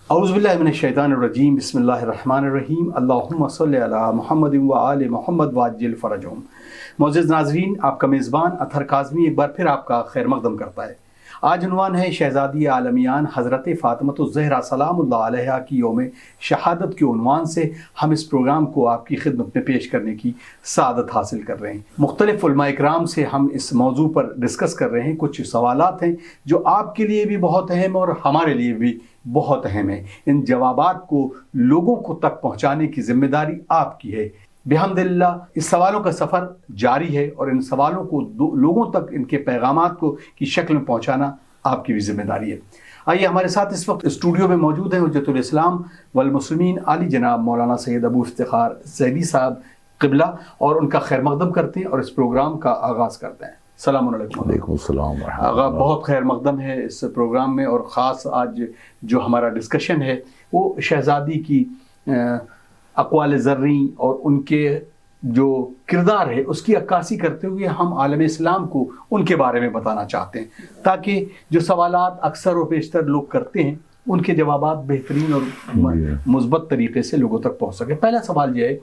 اعوذ باللہ من الشیطان الرجیم بسم اللہ الرحمن الرحیم اللہم صلی علی محمد و آل محمد وعجل فرجہم۔ معزز ناظرین، آپ کا میزبان اطہر کاظمی ایک بار پھر آپ کا خیر مقدم کرتا ہے۔ آج عنوان ہے شہزادی عالمیان حضرت فاطمۃ الزہرا سلام اللہ علیہا کی یوم شہادت کے عنوان سے ہم اس پروگرام کو آپ کی خدمت میں پیش کرنے کی سعادت حاصل کر رہے ہیں۔ مختلف علماء اکرام سے ہم اس موضوع پر ڈسکس کر رہے ہیں۔ کچھ سوالات ہیں جو آپ کے لیے بھی بہت اہم اور ہمارے لیے بھی بہت اہم ہے۔ ان جوابات کو لوگوں کو تک پہنچانے کی ذمہ داری آپ کی ہے۔ بحمد اللہ اس سوالوں کا سفر جاری ہے اور ان سوالوں کو لوگوں تک ان کے پیغامات کو کی شکل میں پہنچانا آپ کی بھی ذمہ داری ہے۔ آئیے ہمارے ساتھ اس وقت اسٹوڈیو میں موجود ہیں حجت الاسلام والمسلمین عالی جناب مولانا سید ابو افتخار زیدی صاحب قبلہ، اور ان کا خیر مقدم کرتے ہیں اور اس پروگرام کا آغاز کرتے ہیں۔ السلام علیکم۔ وعلیکم السلام ورحمۃ آغا اللہ۔ بہت خیر مقدم ہے اس پروگرام میں، اور خاص آج جو ہمارا ڈسکشن ہے وہ شہزادی کی اقوال زریں اور ان کے جو کردار ہے اس کی عکاسی کرتے ہوئے ہم عالم اسلام کو ان کے بارے میں بتانا چاہتے ہیں، تاکہ جو سوالات اکثر و بیشتر لوگ کرتے ہیں ان کے جوابات بہترین اور مثبت طریقے سے لوگوں تک پہنچ سکے۔ پہلا سوال یہ ہے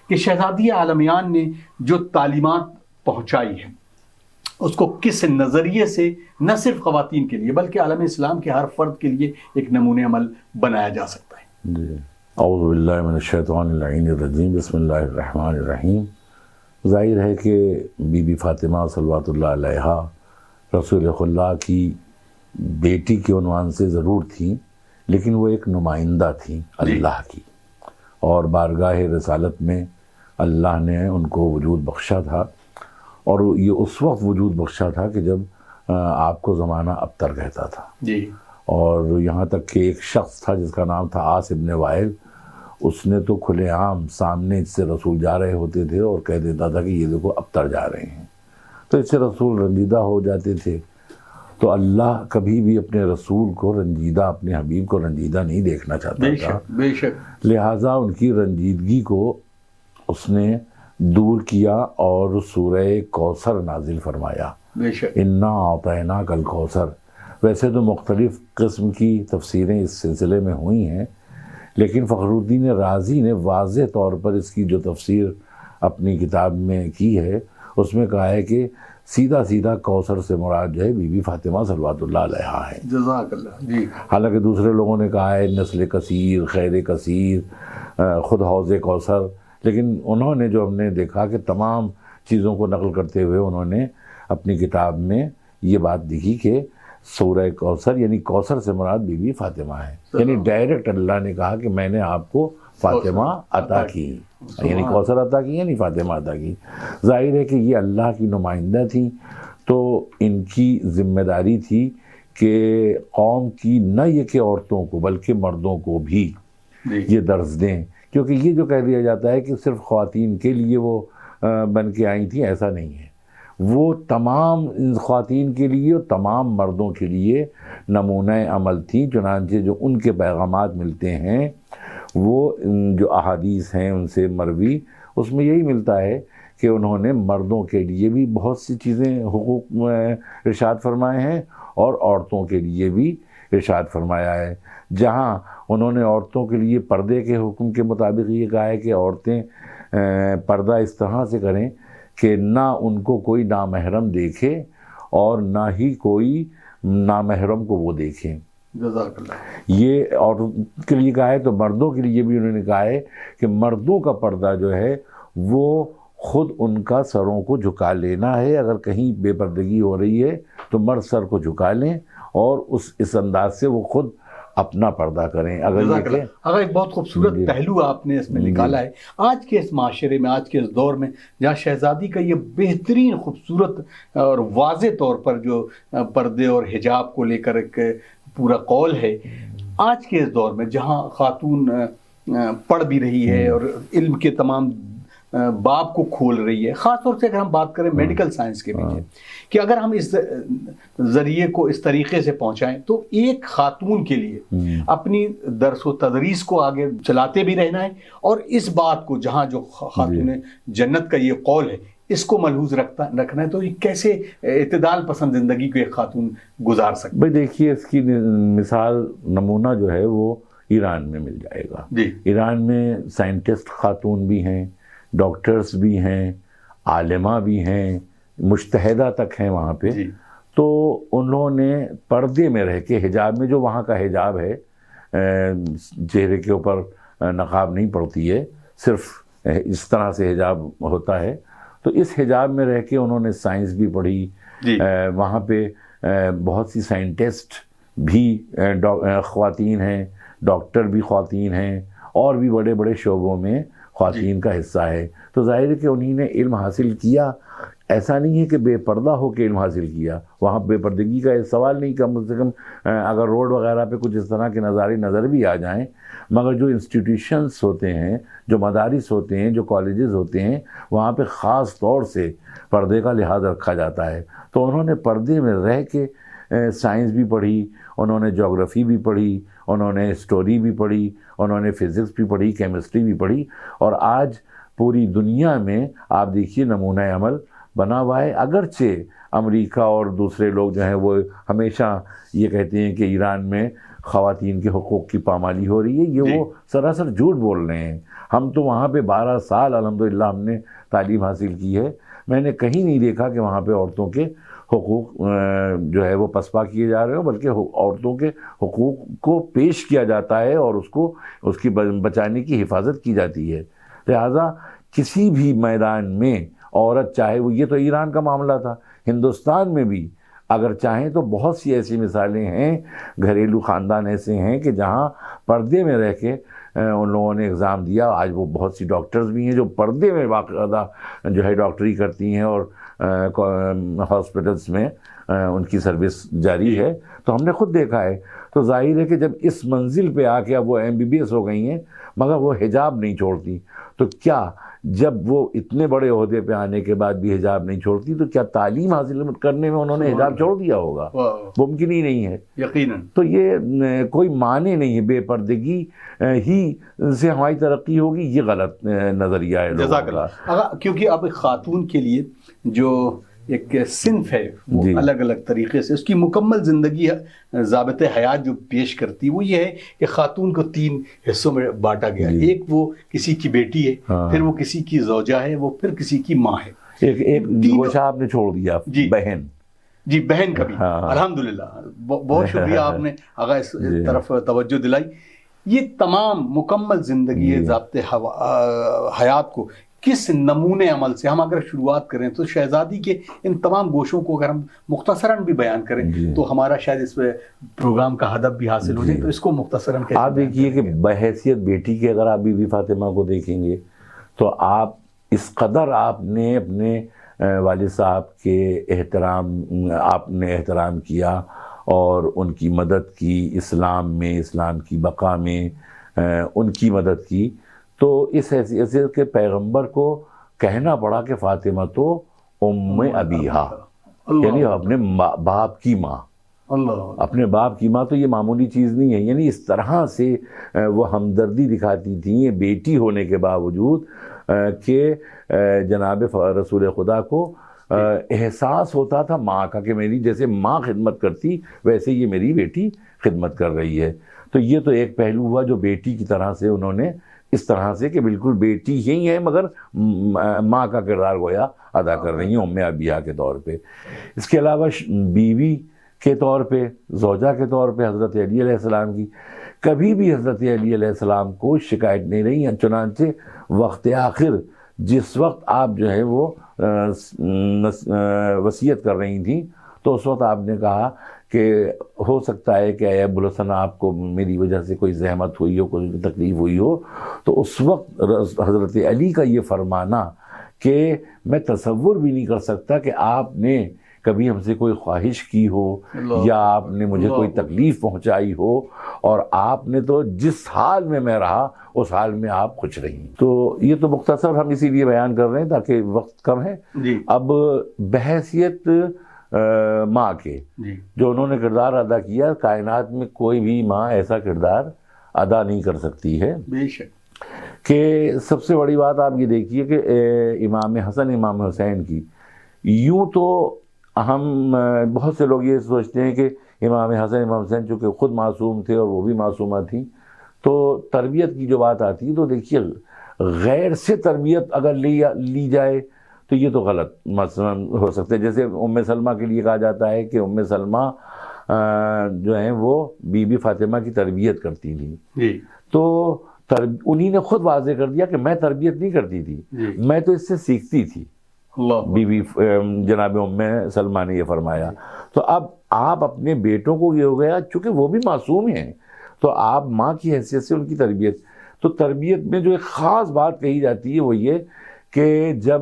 کہ شہزادی عالمیان نے جو تعلیمات پہنچائی ہے اس کو کس نظریے سے نہ صرف خواتین کے لیے بلکہ عالم اسلام کے ہر فرد کے لیے ایک نمونہ عمل بنایا جا سکتا ہے؟ جی، اعوذ باللہ من الشیطان اللعین الرجیم، بسم اللہ الرحمن الرحیم۔ ظاہر ہے کہ بی بی فاطمہ صلوات اللہ علیہا رسول اللہ کی بیٹی کے عنوان سے ضرور تھیں، لیکن وہ ایک نمائندہ تھیں اللہ کی، اور بارگاہ رسالت میں اللہ نے ان کو وجود بخشا تھا، اور یہ اس وقت وجود بخشا تھا کہ جب آپ کو زمانہ ابتر کہتا تھا۔ جی، اور یہاں تک کہ ایک شخص تھا جس کا نام تھا عاص ابن وائل، اس نے تو کھلے عام سامنے اس سے رسول جا رہے ہوتے تھے اور کہہ دیتا تھا کہ یہ دیکھو ابتر جا رہے ہیں، تو اس سے رسول رنجیدہ ہو جاتے تھے۔ تو اللہ کبھی بھی اپنے رسول کو رنجیدہ، اپنے حبیب کو رنجیدہ نہیں دیکھنا چاہتا تھا، بے شک، لہٰذا ان کی رنجیدگی کو اس نے دور کیا اور سورہ کوثر نازل فرمایا، بے شک، انا اعطیناک الکوثر۔ ویسے تو مختلف قسم کی تفسیریں اس سلسلے میں ہوئی ہیں، لیکن فخر الدین رازی نے واضح طور پر اس کی جو تفسیر اپنی کتاب میں کی ہے اس میں کہا ہے کہ سیدھا سیدھا کوثر سے مراد جو ہے بی بی فاطمہ صلوات اللہ علیہا ہے۔ جزاک اللہ۔ جی، حالانکہ دوسرے لوگوں نے کہا ہے نسل کثیر، خیر کثیر، خود حوض کوثر، لیکن انہوں نے جو ہم نے دیکھا کہ تمام چیزوں کو نقل کرتے ہوئے انہوں نے اپنی کتاب میں یہ بات لکھی کہ سورہ کوثر یعنی کوثر سے مراد بی بی فاطمہ ہے، یعنی ڈائریکٹ اللہ نے کہا کہ میں نے آپ کو فاطمہ عطا کی، یعنی کوثر عطا کی یعنی فاطمہ عطا کی۔ ظاہر ہے کہ یہ اللہ کی نمائندہ تھیں، تو ان کی ذمہ داری تھی کہ قوم کی نہ یہ کہ عورتوں کو بلکہ مردوں کو بھی یہ درس دیں، کیونکہ یہ جو کہہ دیا جاتا ہے کہ صرف خواتین کے لیے وہ بن کے آئی تھیں، ایسا نہیں ہے، وہ تمام خواتین کے لیے اور تمام مردوں کے لیے نمونہ عمل تھی۔ چنانچہ جو ان کے پیغامات ملتے ہیں وہ جو احادیث ہیں ان سے مروی، اس میں یہی ملتا ہے کہ انہوں نے مردوں کے لیے بھی بہت سی چیزیں حقوق ارشاد فرمائے ہیں اور عورتوں کے لیے بھی ارشاد فرمایا ہے۔ جہاں انہوں نے عورتوں کے لیے پردے کے حکم کے مطابق یہ کہا ہے کہ عورتیں پردہ اس طرح سے کریں کہ نہ ان کو کوئی نامحرم دیکھے اور نہ ہی کوئی نامحرم کو وہ دیکھیں، جزاک اللہ۔ یہ عورتوں کے لیے کہا ہے، تو مردوں کے لیے بھی انہوں نے کہا ہے کہ مردوں کا پردہ جو ہے وہ خود ان کا سروں کو جھکا لینا ہے، اگر کہیں بے پردگی ہو رہی ہے تو مرد سر کو جھکا لیں اور اس انداز سے وہ خود اپنا پردہ کریں۔ اگر ایک بہت خوبصورت پہلو آپ نے اس میں نکالا ہے، آج کے اس معاشرے میں، آج کے اس دور میں جہاں شہزادی کا یہ بہترین خوبصورت اور واضح طور پر جو پردے اور حجاب کو لے کر ایک پورا قول ہے، آج کے اس دور میں جہاں خاتون پڑھ بھی رہی ہے اور علم کے تمام باب کو کھول رہی ہے، خاص طور سے اگر ہم بات کریں میڈیکل سائنس کے پیچھے، کہ اگر ہم اس ذریعے کو اس طریقے سے پہنچائیں تو ایک خاتون کے لیے اپنی درس و تدریس کو آگے چلاتے بھی رہنا ہے، اور اس بات کو جہاں جو خاتون جنت کا یہ قول ہے اس کو ملحوظ رکھنا ہے، تو یہ کیسے اعتدال پسند زندگی کو ایک خاتون گزار سکتی ہے؟ بھئی دیکھیے، اس کی مثال نمونہ جو ہے وہ ایران میں مل جائے گا. جی. ایران میں سائنٹسٹ خاتون بھی ہیں، ڈاکٹرز بھی ہیں، عالمہ بھی ہیں، مجتہدہ تک ہیں وہاں پہ. جی. تو انہوں نے پردے میں رہ کے، حجاب میں جو وہاں کا حجاب ہے، چہرے کے اوپر نقاب نہیں پڑتی ہے، صرف اس طرح سے حجاب ہوتا ہے. تو اس حجاب میں رہ کے انہوں نے سائنس بھی پڑھی. جی. وہاں پہ بہت سی سائنٹسٹ بھی خواتین ہیں، ڈاکٹر بھی خواتین ہیں، اور بھی بڑے بڑے شعبوں میں خواتین کا حصہ ہے. تو ظاہر ہے کہ انہی نے علم حاصل کیا. ایسا نہیں ہے کہ بے پردہ ہو کے علم حاصل کیا، وہاں بے پردگی کا سوال نہیں. کم سے کم اگر روڈ وغیرہ پہ کچھ اس طرح کے نظارے نظر بھی آ جائیں، مگر جو انسٹیٹیوشنز ہوتے ہیں، جو مدارس ہوتے ہیں، جو کالجز ہوتے ہیں، وہاں پہ خاص طور سے پردے کا لحاظ رکھا جاتا ہے. تو انہوں نے پردے میں رہ کے سائنس بھی پڑھی، انہوں نے جغرافی بھی پڑھی، انہوں نے ہسٹوری بھی پڑھی، انہوں نے فزکس بھی پڑھی، کیمسٹری بھی پڑھی. اور آج پوری دنیا میں آپ دیکھیے نمونہ عمل بنا ہوا ہے. اگرچہ امریکہ اور دوسرے لوگ جو ہیں وہ ہمیشہ یہ کہتے ہیں کہ ایران میں خواتین کے حقوق کی پامالی ہو رہی ہے، یہ وہ سراسر جھوٹ بول رہے ہیں. ہم تو وہاں پہ 12 سال الحمدللہ ہم نے تعلیم حاصل کی ہے. میں نے کہیں نہیں دیکھا کہ وہاں پہ عورتوں کے حقوق جو ہے وہ پسپا کیے جا رہے ہوں، بلکہ عورتوں کے حقوق کو پیش کیا جاتا ہے اور اس کی بچانے کی حفاظت کی جاتی ہے. لہٰذا کسی بھی میدان میں عورت چاہے وہ، یہ تو ایران کا معاملہ تھا، ہندوستان میں بھی اگر چاہیں تو بہت سی ایسی مثالیں ہیں، گھریلو خاندان ایسے ہیں کہ جہاں پردے میں رہ کے ان لوگوں نے ایگزام دیا. آج وہ بہت سی ڈاکٹرز بھی ہیں جو پردے میں باقاعدہ جو ہے ڈاکٹری کرتی ہیں اور ہاسپٹلس میں ان کی سروس جاری ہے. تو ہم نے خود دیکھا ہے. تو ظاہر ہے کہ جب اس منزل پہ آ کے اب وہ MBBS ہو گئی ہیں مگر وہ حجاب نہیں چھوڑتی، تو کیا جب وہ اتنے بڑے عہدے پہ آنے کے بعد بھی حجاب نہیں چھوڑتی تو کیا تعلیم حاصل کرنے میں انہوں نے حجاب چھوڑ دیا ہوگا؟ ممکن ہی نہیں ہے یقیناً. تو یہ کوئی معنی نہیں ہے. بے پردگی ہی سے ہماری ترقی ہوگی، یہ غلط نظریہ ہے لوگوں کا. کیونکہ اب خاتون کے لیے جو ایک صنف ہے وہ الگ الگ طریقے سے اس کی مکمل زندگی ضابط حیات جو پیش کرتی وہ یہ ہے کہ خاتون کو 3 حصوں میں بانٹا گیا. ایک وہ کسی کی بیٹی ہے، پھر وہ کسی کی زوجہ ہے، وہ پھر کسی کی ماں ہے. ایک گوشہ آپ نے چھوڑ دیا، بہن. جی بہن کا بھی الحمدللہ. بہت شکریہ آپ نے آغا اس طرف توجہ دلائی. یہ تمام مکمل زندگی ضابط حیات کو کس نمونے عمل سے ہم اگر شروعات کریں تو شہزادی کے ان تمام گوشوں کو اگر ہم مختصراً بھی بیان کریں تو ہمارا شاید اس پہ پروگرام کا ہدف بھی حاصل ہو جائے. تو اس کو مختصراً آپ دیکھیے کہ بحیثیت بیٹی کے اگر آپ بی بی فاطمہ کو دیکھیں گے تو آپ اس قدر آپ نے اپنے والد صاحب کے احترام کیا اور ان کی مدد کی، اسلام میں، اسلام کی بقا میں ان کی مدد کی. تو اس حیثیت سے کہ پیغمبر کو کہنا پڑا کہ فاطمہ تو ام ابیہا، یعنی اپنے باپ کی ماں. اپنے باپ کی ماں تو یہ معمولی چیز نہیں ہے. یعنی اس طرح سے وہ ہمدردی دکھاتی تھیں بیٹی ہونے کے باوجود کہ جناب رسول خدا کو احساس ہوتا تھا ماں کا کہ میری جیسے ماں خدمت کرتی ویسے یہ میری بیٹی خدمت کر رہی ہے. تو یہ تو ایک پہلو ہوا جو بیٹی کی طرح سے انہوں نے اس طرح سے کہ بالکل بیٹی ہی ہے مگر ماں کا کردار گویا ادا کر رہی ہیں ام ابیہا کے طور پہ. اس کے علاوہ بیوی کے طور پہ، زوجہ کے طور پہ حضرت علی علیہ السلام کی کبھی بھی حضرت علی علیہ السلام کو شکایت نہیں رہی. چنانچہ وقت آخر جس وقت آپ جو ہے وہ وصیت کر رہی تھیں تو اس وقت آپ نے کہا کہ ہو سکتا ہے کہ اے ابو الحسن آپ کو میری وجہ سے کوئی زحمت ہوئی ہو، کوئی تکلیف ہوئی ہو. تو اس وقت حضرت علی کا یہ فرمانا کہ میں تصور بھی نہیں کر سکتا کہ آپ نے کبھی ہم سے کوئی خواہش کی ہو یا آپ نے مجھے کوئی تکلیف پہنچائی ہو، اور آپ نے تو جس حال میں میں رہا اس حال میں آپ خوش رہی. تو یہ تو مختصر ہم اسی لیے بیان کر رہے ہیں تاکہ وقت کم ہے. اب بحیثیت ماں کے جو انہوں نے کردار ادا کیا، کائنات میں کوئی بھی ماں ایسا کردار ادا نہیں کر سکتی ہے. بے شک کہ سب سے بڑی بات آپ یہ دیکھیے کہ امام حسن امام حسین کی، یوں تو ہم بہت سے لوگ یہ سوچتے ہیں کہ امام حسن امام حسین چونکہ خود معصوم تھے اور وہ بھی معصومہ تھیں تو تربیت کی جو بات آتی ہے تو دیکھیے غیر سے تربیت اگر لی جائے تو یہ تو غلط مثلا ہو سکتا ہے. جیسے ام سلمہ کے لیے کہا جاتا ہے کہ ام سلمہ جو ہیں وہ بی بی فاطمہ کی تربیت کرتی تھی. تو انہی نے خود واضح کر دیا کہ میں تربیت نہیں کرتی تھی, میں تو اس سے سیکھتی تھی. بی بی جناب ام سلمہ نے یہ فرمایا. تو اب آپ اپنے بیٹوں کو یہ ہو گیا چونکہ وہ بھی معصوم ہیں تو آپ ماں کی حیثیت سے ان کی تربیت. تو تربیت میں جو ایک خاص بات کہی جاتی ہے وہ یہ کہ جب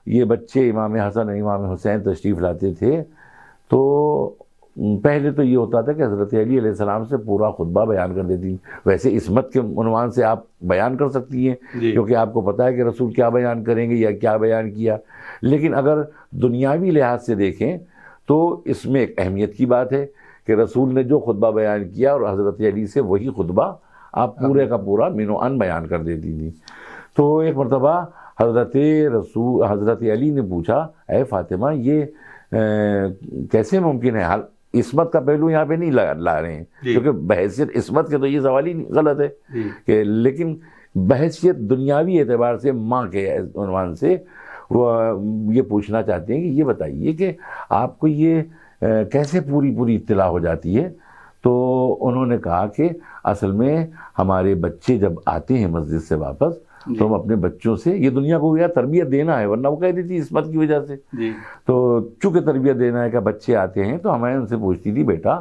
یہ بچے امام حسن اور امام حسین تشریف لاتے تھے تو پہلے تو یہ ہوتا تھا کہ حضرت علی علیہ السلام سے پورا خطبہ بیان کر دیتی. ویسے عصمت کے عنوان سے آپ بیان کر سکتی ہیں کیونکہ آپ کو پتہ ہے کہ رسول کیا بیان کریں گے یا کیا بیان کیا. لیکن اگر دنیاوی لحاظ سے دیکھیں تو اس میں ایک اہمیت کی بات ہے کہ رسول نے جو خطبہ بیان کیا اور حضرت علی سے وہی خطبہ آپ پورے کا پورا من و عن بیان کر دیتی تھی. تو ایک مرتبہ حضرت علی نے پوچھا اے فاطمہ یہ کیسے ممکن ہے؟ عصمت کا پہلو یہاں پہ نہیں لا رہے ہیں کیونکہ بحیثیت عصمت کے تو یہ سوال ہی غلط ہے کہ, لیکن بحیثیت دنیاوی اعتبار سے ماں کے عنوان سے وہ یہ پوچھنا چاہتے ہیں کہ یہ بتائیے کہ آپ کو یہ کیسے پوری اطلاع ہو جاتی ہے؟ تو انہوں نے کہا کہ اصل میں ہمارے بچے جب آتے ہیں مسجد سے واپس تو ہم اپنے بچوں سے یہ دنیا کو یا تربیت دینا ہے, ورنہ وہ کہہ دیتی عصمت کی وجہ سے. تو چونکہ تربیت دینا ہے کہ بچے آتے ہیں تو ہمیں ان سے پوچھتی تھی بیٹا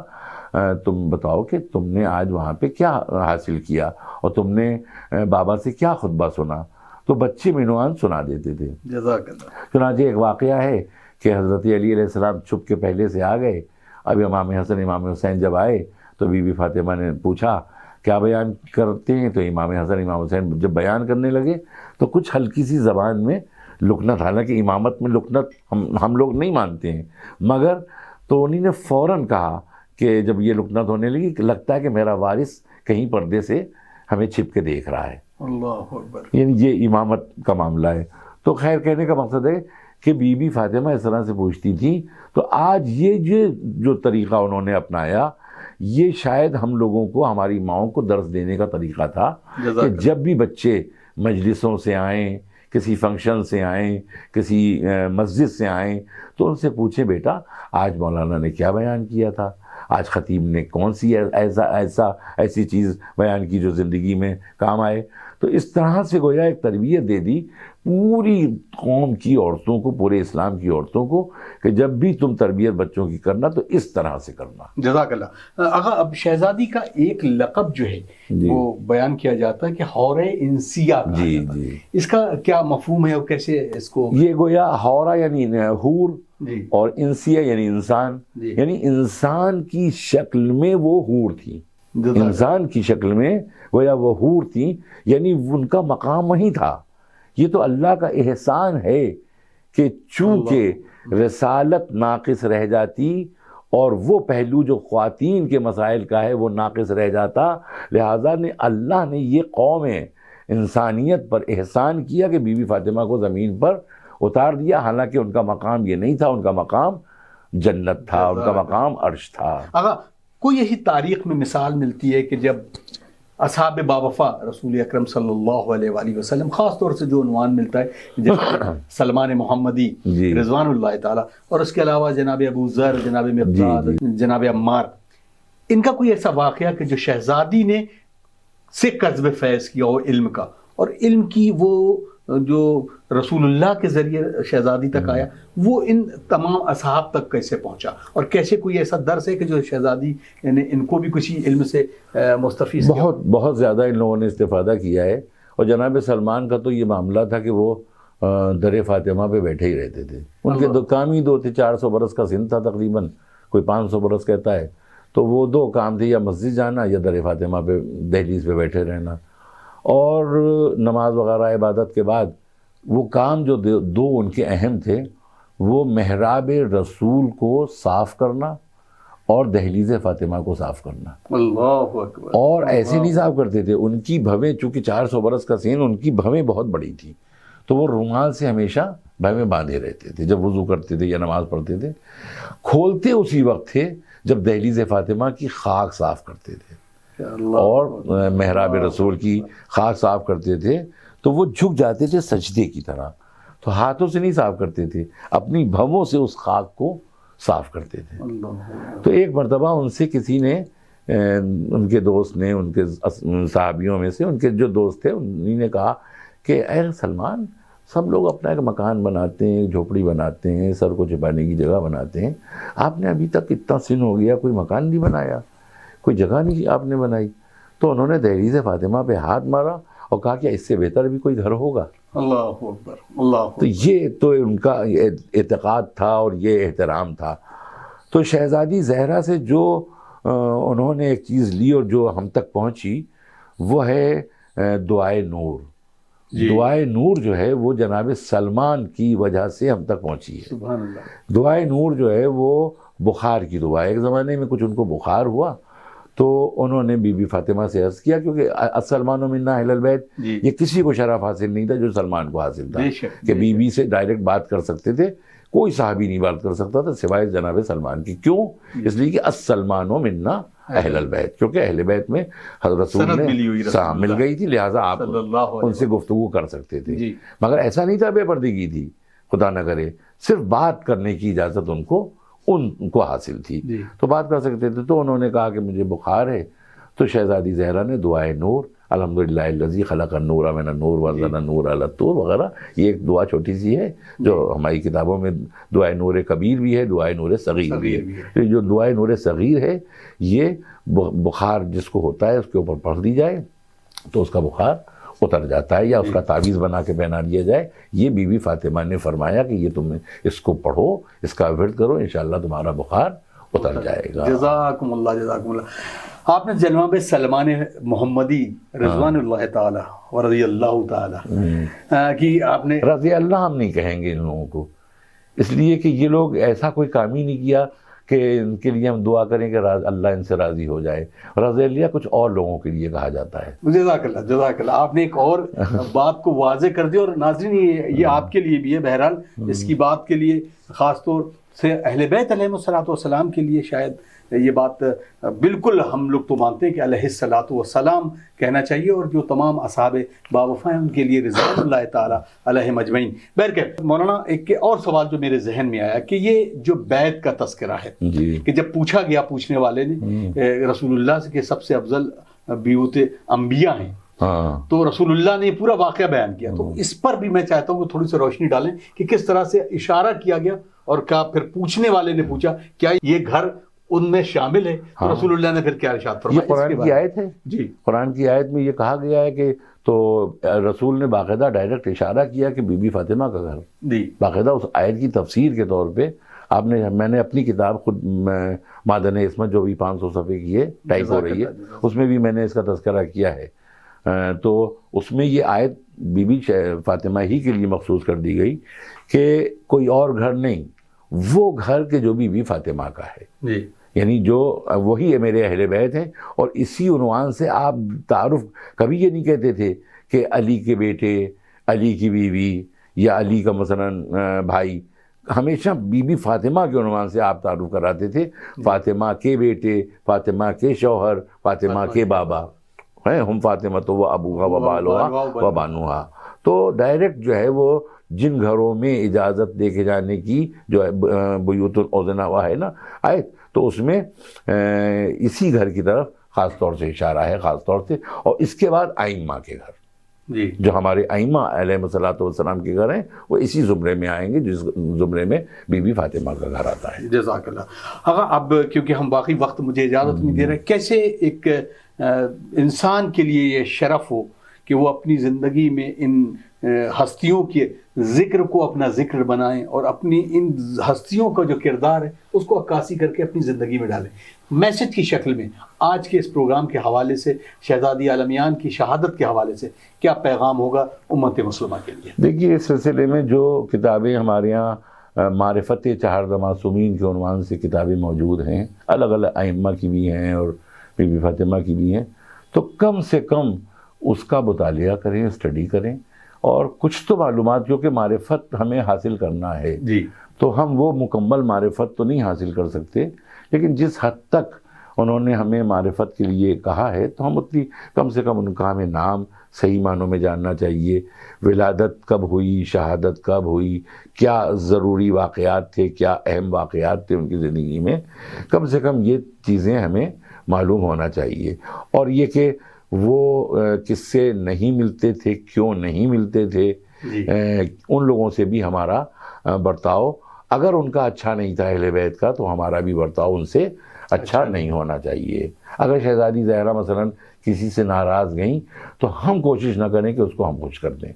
تم بتاؤ کہ تم نے آج وہاں پہ کیا حاصل کیا اور تم نے بابا سے کیا خطبہ سنا. تو بچے مینوان سنا دیتے تھے. جزاک اللہ. چنانچہ ایک واقعہ ہے کہ حضرت علی علیہ السلام چھپ کے پہلے سے آ گئے. اب امام حسن امام حسین جب آئے تو بی بی فاطمہ نے پوچھا کیا بیان کرتے ہیں؟ تو امام حسن امام حسین جب بیان کرنے لگے تو کچھ ہلکی سی زبان میں لکنت, حالانکہ امامت میں لکنت ہم لوگ نہیں مانتے ہیں, مگر تو انہی نے فوراً کہا کہ جب یہ لکنت ہونے لگی کہ لگتا ہے کہ میرا وارث کہیں پردے سے ہمیں چھپ کے دیکھ رہا ہے. اللہ اکبر. یعنی یہ امامت کا معاملہ ہے. تو خیر کہنے کا مقصد ہے کہ بی بی فاطمہ اس طرح سے پوچھتی تھی. تو آج یہ جو طریقہ انہوں نے اپنایا یہ شاید ہم لوگوں کو, ہماری ماؤں کو درس دینے کا طریقہ تھا کہ جب بھی بچے مجلسوں سے آئیں, کسی فنکشن سے آئیں, کسی مسجد سے آئیں تو ان سے پوچھیں بیٹا آج مولانا نے کیا بیان کیا تھا, آج خطیب نے کون سی ایسی چیز بیان کی جو زندگی میں کام آئے. تو اس طرح سے گویا ایک تربیت دے دی پوری قوم کی عورتوں کو, پورے اسلام کی عورتوں کو کہ جب بھی تم تربیت بچوں کی کرنا تو اس طرح سے کرنا. جزاک اللہ. آقا اب شہزادی کا ایک لقب جو ہے وہ بیان کیا جاتا ہے کہ حورہ انسیہ. جی اس کا کیا مفہوم ہے اور کیسے اس کو؟ یہ گویا حورہ یعنی حور اور انسیہ یعنی انسان, یعنی انسان کی شکل میں وہ حور تھی, انسان کی شکل میں گویا وہ حور تھی, یعنی ان کا مقام وہیں تھا. یہ تو اللہ کا احسان ہے کہ چونکہ رسالت ناقص رہ جاتی اور وہ پہلو جو خواتین کے مسائل کا ہے وہ ناقص رہ جاتا, لہذا اللہ نے یہ قوم انسانیت پر احسان کیا کہ بی بی فاطمہ کو زمین پر اتار دیا. حالانکہ ان کا مقام یہ نہیں تھا, ان کا مقام جنت تھا, ان کا مقام عرش تھا. کوئی یہی تاریخ میں مثال ملتی ہے کہ جب اصحاب باوفا رسول اکرم صلی اللہ علیہ وآلہ وسلم, خاص طور سے جو عنوان ملتا ہے جیسے سلمان محمدی رضوان اللہ تعالیٰ, اور اس کے علاوہ جناب ابو ذر, جناب مقداد, جناب عمار, ان کا کوئی ایسا واقعہ کہ جو شہزادی نے سے قذف فیض کیا ہو علم کا, اور علم کی وہ جو رسول اللہ کے ذریعے شہزادی تک آیا وہ ان تمام اصحاب تک کیسے پہنچا, اور کیسے کوئی ایسا درس ہے کہ جو شہزادی یعنی ان کو بھی کسی علم سے مستفیض کیا؟ بہت زیادہ ان لوگوں نے استفادہ کیا ہے. اور جناب سلمان کا تو یہ معاملہ تھا کہ وہ در فاطمہ پہ بیٹھے ہی رہتے تھے. ان کے کام ہی دو تھے, 400 برس کا سن تھا تقریباً, کوئی 500 برس کہتا ہے. تو وہ دو کام تھے, یا مسجد جانا یا در فاطمہ پہ دہلیز پہ بیٹھے رہنا. اور نماز وغیرہ عبادت کے بعد وہ کام جو دو ان کے اہم تھے وہ محراب رسول کو صاف کرنا اور دہلیز فاطمہ کو صاف کرنا. اللہ اکبر. اور ایسے نہیں صاف کرتے تھے, ان کی بھویں چونکہ 400 برس کا سین, ان کی بھویں بہت بڑی تھی تو وہ رومال سے ہمیشہ بھویں باندھے رہتے تھے جب وضو کرتے تھے یا نماز پڑھتے تھے. کھولتے اسی وقت تھے جب دہلیز فاطمہ کی خاک صاف کرتے تھے. اور محراب رسول کی خاک صاف کرتے تھے تو وہ جھک جاتے تھے سجدے کی طرح، تو ہاتھوں سے نہیں صاف کرتے تھے، اپنی بھووں سے اس خاک کو صاف کرتے تھے۔ تو ایک مرتبہ ان سے کسی نے، ان کے دوست نے، ان کے صحابیوں میں سے ان کے جو دوست تھے، انہی نے کہا کہ اے سلمان، سب لوگ اپنا ایک مکان بناتے ہیں، جھوپڑی بناتے ہیں، سر کو چھپانے کی جگہ بناتے ہیں، آپ نے ابھی تک اتنا سن ہو گیا کوئی مکان نہیں بنایا، کوئی جگہ نہیں آپ نے بنائی۔ تو انہوں نے دہلیز فاطمہ پہ ہاتھ مارا اور کہا کہ اس سے بہتر بھی کوئی گھر ہوگا۔ اللہ اکبر، اللہ اکبر۔ تو یہ تو ان کا اعتقاد تھا اور یہ احترام تھا۔ تو شہزادی زہرا سے جو انہوں نے ایک چیز لی اور جو ہم تک پہنچی وہ ہے دعائے نور۔ دعائے نور جو ہے وہ جناب سلمان کی وجہ سے ہم تک پہنچی ہے۔ سبحان اللہ۔ دعائے نور جو ہے وہ بخار کی دعا ہے۔ ایک زمانے میں کچھ ان کو بخار ہوا تو انہوں نے بی بی فاطمہ سے عرض کیا، کیونکہ السلمان منا اہل البیت، یہ کسی کو شرف حاصل نہیں تھا جو سلمان کو حاصل تھا کہ بی بی سے ڈائریکٹ بات کر سکتے تھے، کوئی صحابی نہیں بات کر سکتا تھا سوائے جناب سلمان کی۔ کیوں؟ اس لیے کہ السلمان منا اہل البیت، کیونکہ اہل بیت میں حضرت رسول نے مل گئی تھی، لہٰذا آپ ان سے گفتگو کر سکتے تھے۔ مگر ایسا نہیں تھا بے پردگی تھی، خدا نہ کرے، صرف بات کرنے کی اجازت ان کو حاصل تھی، تو بات کر سکتے تھے۔ تو انہوں نے کہا کہ مجھے بخار ہے، تو شہزادی زہرا نے دعائے نور، الحمدللہ الذی خلق النور من النور وانزل النور علی الطور وغیرہ، یہ ایک دعا چھوٹی سی ہے جو ہماری کتابوں میں دعائے نور کبیر بھی ہے، دعائے نور صغیر بھی ہے۔ جو دعائے نور صغیر ہے یہ بخار جس کو ہوتا ہے اس کے اوپر پڑھ دی جائے تو اس کا بخار اتر جاتا ہے، یا اس کا تعویذ بنا کے پہنا دیا جائے۔ یہ بی بی فاطمہ نے فرمایا کہ یہ تم اس کو پڑھو، اس کا ورد کرو، انشاءاللہ تمہارا بخار اتر جائے گا۔ جزاکم اللہ، جزاکم اللہ۔ آپ نے جناب سلمان محمدی رضوان اللہ تعالی و رضی اللہ تعالی کی آپ نے، رضی اللہ ہم نہیں کہیں گے ان لوگوں کو، اس لیے کہ یہ لوگ ایسا کوئی کام ہی نہیں کیا کہ ان کے لیے ہم دعا کریں کہ اللہ ان سے راضی ہو جائے۔ رضی اللہ کچھ اور لوگوں کے لیے کہا جاتا ہے۔ جزاک اللہ، جزاک اللہ۔ آپ نے ایک اور بات کو واضح کر دیا، اور ناظرین یہ آپ کے لیے بھی ہے، بہرحال اس کی بات کے لیے خاص طور سے اہل بیت علیہ الصلوۃ والسلام کے لیے شاید یہ بات بالکل ہم لوگ تو مانتے ہیں کہ علیہ الصلوۃ والسلام کہنا چاہیے، اور جو تمام اصحاب باوفا ہیں ان کے لیے رضوان اللہ تعالیٰ علیہم اجمعین۔ بہرکیف مولانا، ایک اور سوال جو میرے ذہن میں آیا کہ یہ جو بیت کا تذکرہ ہے کہ جب پوچھا گیا پوچھنے والے نے رسول اللہ سے کہ سب سے افضل بیوت انبیاء ہیں، تو رسول اللہ نے پورا واقعہ بیان کیا، تو اس پر بھی میں چاہتا ہوں کہ تھوڑی سی روشنی ڈالیں کہ کس طرح سے اشارہ کیا گیا، اور کیا پھر پوچھنے والے نے پوچھا کیا یہ گھر ان میں شامل ہے، تو رسول اللہ نے پھر کیا ارشاد فرمایا؟ یہ قرآن کی آیت ہے جی، قرآن کی آیت میں یہ کہا گیا ہے کہ تو رسول نے باقاعدہ ڈائریکٹ اشارہ کیا کہ بی بی فاطمہ کا گھر، باقاعدہ اس آیت کی تفسیر کے طور پہ آپ نے، میں نے اپنی کتاب خود معدن عصمت جو بھی 500 صفحے کی ہے، ٹائپ ہو رہی ہے، اس میں بھی میں نے اس کا تذکرہ کیا ہے۔ تو اس میں یہ آیت بی بی فاطمہ ہی کے لیے مخصوص کر دی گئی کہ کوئی اور گھر نہیں، وہ گھر کے جو بی بی فاطمہ کا ہے، یعنی جو وہی میرے اہل بیت ہیں۔ اور اسی عنوان سے آپ تعارف کبھی یہ نہیں کہتے تھے کہ علی کے بیٹے، علی کی بیوی، یا علی کا مثلاً بھائی، ہمیشہ بی بی فاطمہ کے عنوان سے آپ تعارف کراتے تھے، فاطمہ کے بیٹے، فاطمہ کے شوہر، فاطمہ کے بابا ہیں، ہم فاطمہ تو وہ ابوہا و بالوہا و بانوہا۔ تو ڈائریکٹ جو ہے وہ جن گھروں میں اجازت دے کے جانے کی جو ہے بیوت الاذنا ہوا ہے نا آیت، تو اس میں اسی گھر کی طرف خاص طور سے اشارہ ہے، خاص طور سے۔ اور اس کے بعد ائمہ کے گھر، جو ہمارے ائمہ علیہ الصلوۃ والسلام کے گھر ہیں، وہ اسی زمرے میں آئیں گے جس زمرے میں بی بی فاطمہ کا گھر آتا ہے۔ جزاک اللہ۔ اب کیونکہ ہم باقی وقت مجھے اجازت نہیں دے رہے، کیسے ایک انسان کے لیے یہ شرف ہو کہ وہ اپنی زندگی میں ان ہستیوں کے ذکر کو اپنا ذکر بنائیں، اور اپنی ان ہستیوں کا جو کردار ہے اس کو عکاسی کر کے اپنی زندگی میں ڈالیں، میسج کی شکل میں۔ آج کے اس پروگرام کے حوالے سے، شہزادی عالمیان کی شہادت کے حوالے سے کیا پیغام ہوگا امت مسلمہ کے لیے؟ دیکھیے، اس سلسلے میں جو کتابیں ہمارے یہاں معرفت چہاردہ معصومین کے عنوان سے کتابیں موجود ہیں، الگ الگ ائمہ کی بھی ہیں اور بی بی فاطمہ کی بھی ہیں، تو کم سے کم اس کا مطالعہ کریں، اسٹڈی کریں، اور کچھ تو معلومات، کیونکہ معرفت ہمیں حاصل کرنا ہے تو ہم وہ مکمل معرفت تو نہیں حاصل کر سکتے، لیکن جس حد تک انہوں نے ہمیں معرفت کے لیے کہا ہے تو ہم اتنی کم سے کم ان کا ہمیں نام صحیح معنوں میں جاننا چاہیے، ولادت کب ہوئی، شہادت کب ہوئی، کیا ضروری واقعات تھے، کیا اہم واقعات تھے ان کی زندگی میں، کم سے کم یہ چیزیں ہمیں معلوم ہونا چاہیے۔ اور یہ کہ وہ کس سے نہیں ملتے تھے، کیوں نہیں ملتے تھے، ان لوگوں سے بھی ہمارا برتاؤ اگر ان کا اچھا نہیں تھا اہل بیت کا تو ہمارا بھی برتاؤ ان سے اچھا نہیں ہونا چاہیے۔ اگر شہزادی زہرا مثلا کسی سے ناراض گئیں تو ہم کوشش نہ کریں کہ اس کو ہم خوش کر دیں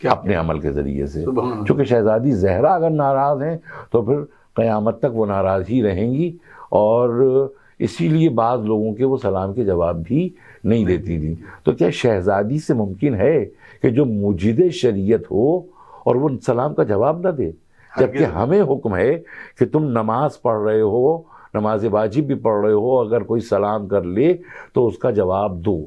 اپنے عمل کے ذریعے سے، چونکہ شہزادی زہرا اگر ناراض ہیں تو پھر قیامت تک وہ ناراض ہی رہیں گی، اور اسی لیے بعض لوگوں کے وہ سلام کے جواب بھی نہیں دیتی تھی۔ تو کیا شہزادی سے ممکن ہے کہ جو مجید شریعت ہو اور وہ سلام کا جواب نہ دے؟ جبکہ ہمیں حکم ہے کہ تم نماز پڑھ رہے ہو، نماز واجب بھی پڑھ رہے ہو، اگر کوئی سلام کر لے تو اس کا جواب دو،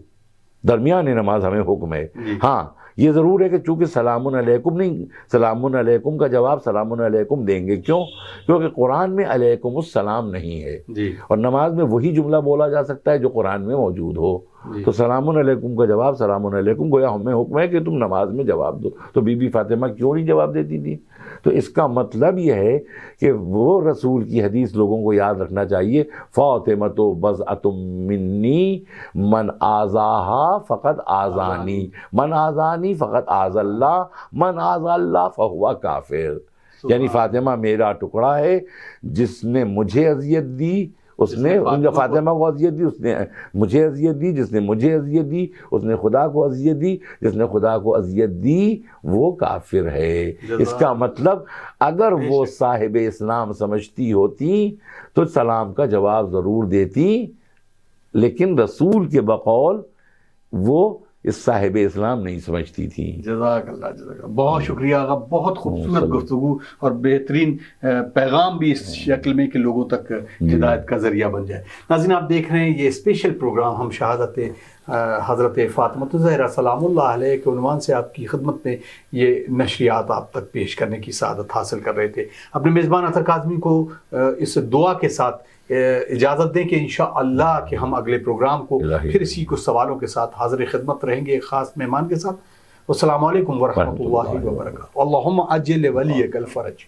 درمیان نماز ہمیں حکم ہے۔ ہاں یہ ضرور ہے کہ چونکہ سلام علیکم نہیں، سلام علیکم کا جواب سلام علیکم دیں گے، کیوں؟ کیونکہ قرآن میں علیکم السلام نہیں ہے، اور نماز میں وہی جملہ بولا جا سکتا ہے جو قرآن میں موجود ہو، تو سلام علیکم کا جواب سلام علیکم، گویا ہمیں حکم ہے کہ تم نماز میں جواب دو۔ تو بی بی فاطمہ کیوں نہیں جواب دیتی تھی؟ تو اس کا مطلب یہ ہے کہ وہ رسول کی حدیث لوگوں کو یاد رکھنا چاہیے، فاطمۃ بضعۃ منی من آذاہا فقط آذانی، من آذانی فقط آذ اللہ، من آذ اللہ فہو کافر۔ یعنی فاطمہ میرا ٹکڑا ہے، جس نے مجھے اذیت دی اس نے فاطمہ کو اذیت دی، اس نے مجھے اذیت دی، جس نے مجھے اذیت دی اس نے خدا کو اذیت دی، جس نے خدا کو اذیت دی وہ کافر ہے۔ اس کا مطلب اگر وہ صاحب اسلام سمجھتی ہوتی تو سلام کا جواب ضرور دیتی، لیکن رسول کے بقول وہ اس صاحب اسلام نہیں سمجھتی تھی۔ جزاک اللہ، جزاک اللہ، بہت شکریہ آقا، بہت خوبصورت گفتگو اور بہترین پیغام بھی اس شکل میں کہ لوگوں تک ہدایت کا ذریعہ بن جائے۔ ناظرین آپ دیکھ رہے ہیں یہ اسپیشل پروگرام، ہم شہادت حضرت فاطمہ الزہرا سلام اللہ علیہ کے عنوان سے آپ کی خدمت میں یہ نشریات آپ تک پیش کرنے کی سعادت حاصل کر رہے تھے۔ اپنے میزبان اطہر کاظمی کو اس دعا کے ساتھ اجازت دیں کہ انشاءاللہ کہ ہم اگلے پروگرام کو پھر اسی کچھ سوالوں کے ساتھ حاضر خدمت رہیں گے ایک خاص مہمان کے ساتھ۔ السلام علیکم ورحمۃ اللہ وبرکاتہ۔ اللہم عجل ولیک الفرج۔